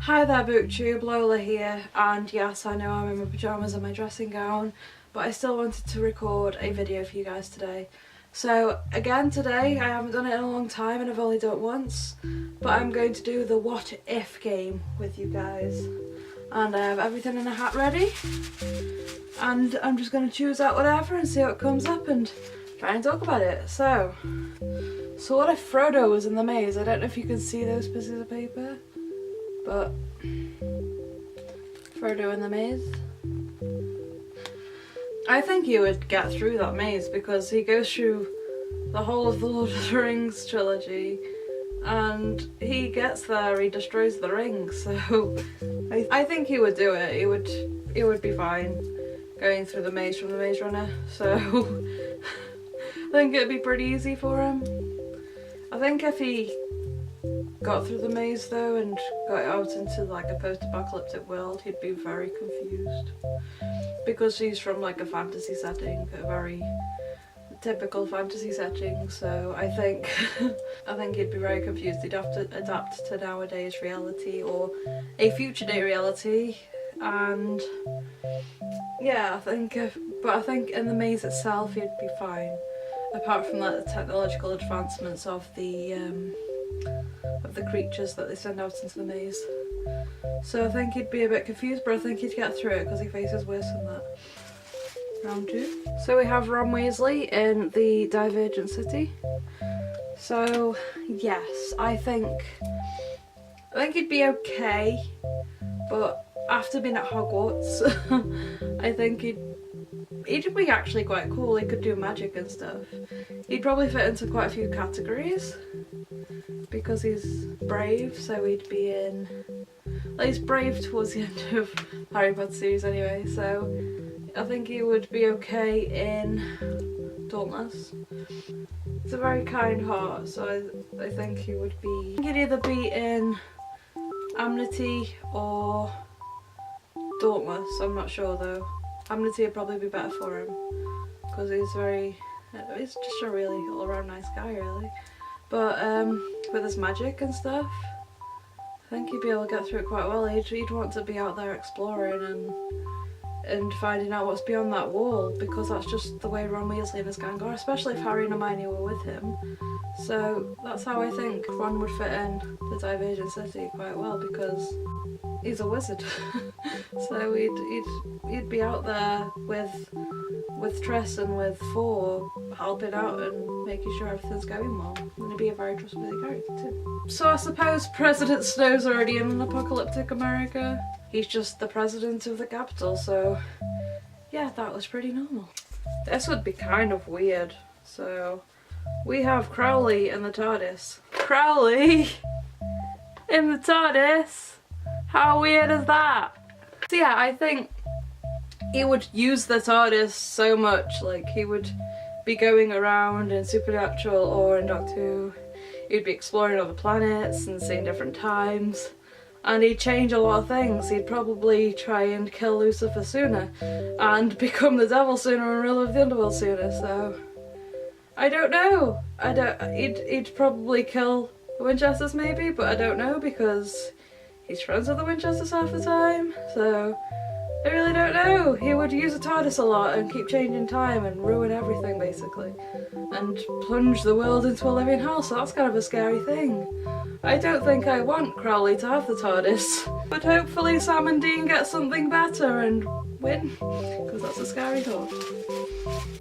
Hi there booktube, Lola here, and yes, I know I'm in my pyjamas and my dressing gown, but I still wanted to record a video for you guys today. So again today, I haven't done it in a long time and I've only done it once, but I'm going to do the what if game with you guys. And I have everything in a hat ready, and I'm just going to choose out whatever and see what comes up and try and talk about it. So what if Frodo was in the maze? I don't know if you can see those pieces of paper, but Frodo in the maze. I think he would get through that maze because he goes through the whole of the Lord of the Rings trilogy and he gets there, he destroys the ring, so I think he would do it. He would be fine going through the maze from the Maze Runner, so I think it'd be pretty easy for him. I think if he got through the maze though and got out into like a post-apocalyptic world, he'd be very confused because he's from like a fantasy setting, a very typical fantasy setting, so I think he'd be very confused. He'd have to adapt to nowadays reality or a future day reality, and yeah, I think in the maze itself he'd be fine, apart from like the technological advancements of the creatures that they send out into the maze. So I think he'd be a bit confused, but I think he'd get through it because he faces worse than that. Round 2. So we have Ron Weasley in the Divergent City. So yes, I think he'd be okay, but after being at Hogwarts, I think he'd be actually quite cool. He could do magic and stuff. He'd probably fit into quite a few categories because he's brave, so he'd be in... Well, he's brave towards the end of Harry Potter series anyway, so I think he would be okay in Dauntless. It's a very kind heart, so I think he would be... I think he'd either be in Amnesty or Dauntless, I'm not sure though. Amnesty would probably be better for him because he's just a really all-around nice guy really. But with his magic and stuff, I think he'd be able to get through it quite well. He'd want to be out there exploring and finding out what's beyond that wall, because that's just the way Ron Weasley and his gang are, especially if Harry and Hermione were with him. So that's how I think Ron would fit in the Divergent City quite well, because he's a wizard. So he'd be out there with Tress and with Four, helping out and making sure everything's going well. And he'd be a very trustworthy character too. So I suppose President Snow's already in an apocalyptic America. He's just the president of the capital, so yeah, that was pretty normal. This would be kind of weird. So we have Crowley in the TARDIS. Crowley in the TARDIS? How weird is that? So yeah, I think he would use the TARDIS so much, like he would be going around in Supernatural or in Doctor Who. He'd be exploring other planets and seeing different times, and he'd change a lot of things. He'd probably try and kill Lucifer sooner and become the devil sooner and ruler of the underworld sooner, so I don't know. He'd probably kill the Winchesters maybe, but I don't know because he's friends with the Winchesters half the time, so I really don't know. He would use a TARDIS a lot and keep changing time and ruin everything basically, and plunge the world into a living hell, so that's kind of a scary thing. I don't think I want Crowley to have the TARDIS, but hopefully Sam and Dean get something better and win, because that's a scary thought.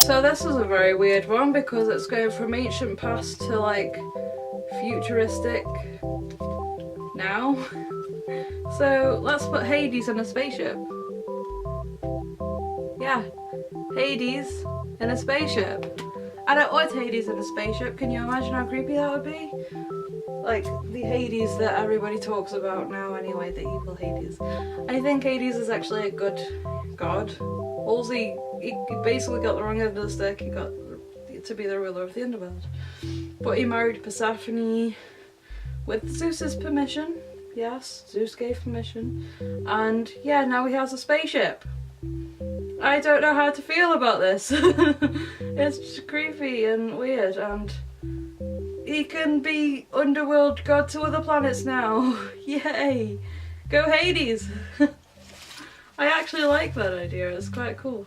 So this is a very weird one because it's going from ancient past to like futuristic now. So let's put Hades in a spaceship. Yeah, Hades in a spaceship. I don't want Hades in a spaceship. Can you imagine how creepy that would be? Like the Hades that everybody talks about now anyway, the evil Hades. I think Hades is actually a good god. Halsey, he basically got the wrong end of the stick. He got to be the ruler of the underworld. But he married Persephone with Zeus's permission. Yes, Zeus gave permission. And yeah, now he has a spaceship. I don't know how to feel about this. It's just creepy and weird, and he can be underworld god to other planets now. Yay! Go Hades! I actually like that idea, it's quite cool.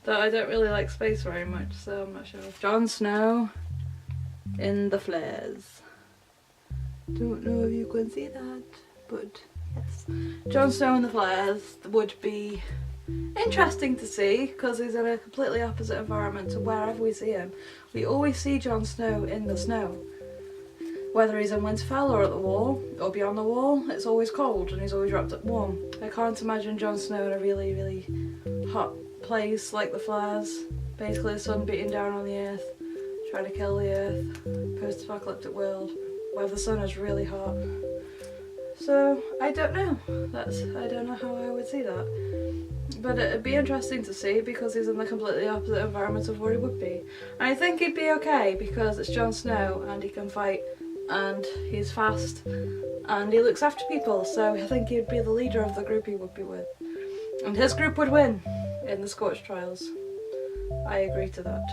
Though I don't really like space very much, so I'm not sure. Jon Snow in the flares. Don't know if you can see that, but yes. Jon Snow in the flares would be interesting to see because he's in a completely opposite environment to wherever we see him. We always see Jon Snow in the snow. Whether he's in Winterfell or at the wall or beyond the wall, it's always cold and he's always wrapped up warm. I can't imagine Jon Snow in a really, really hot place like the flares. Basically the sun beating down on the earth, trying to kill the earth, post-apocalyptic world where the sun is really hot. So I don't know. I don't know how I would see that. But it'd be interesting to see because he's in the completely opposite environment of where he would be. And I think he'd be okay because it's Jon Snow and he can fight and he's fast and he looks after people, so I think he'd be the leader of the group he would be with. And his group would win in the Scorch Trials. I agree to that.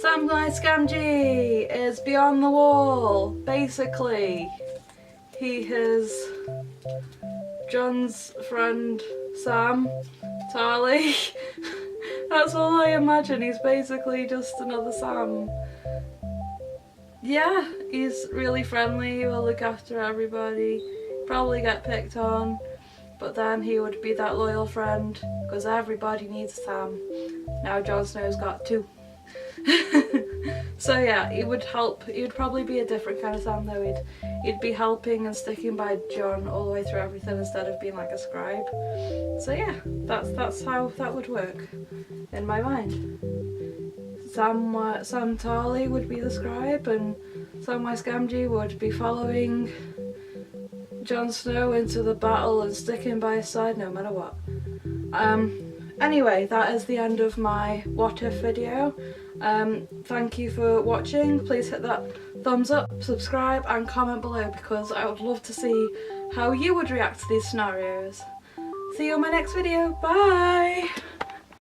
Samwise Gamgee is beyond the wall, basically. He is Jon's friend Sam Tarly. That's all I imagine, he's basically just another Sam. Yeah, he's really friendly, he will look after everybody, probably get picked on, but then he would be that loyal friend because everybody needs a Sam. Now Jon Snow's got two. So yeah, he would help. He would probably be a different kind of Sam though. He'd be helping and sticking by Jon all the way through everything instead of being like a scribe. So yeah, that's how that would work in my mind. Sam Tarly would be the scribe and Samwise Gamgee would be following Jon Snow into the battle and sticking by his side no matter what. Anyway, that is the end of my what if video. Thank you for watching. Please hit that thumbs up, subscribe and comment below because I would love to see how you would react to these scenarios. See you in my next video. Bye!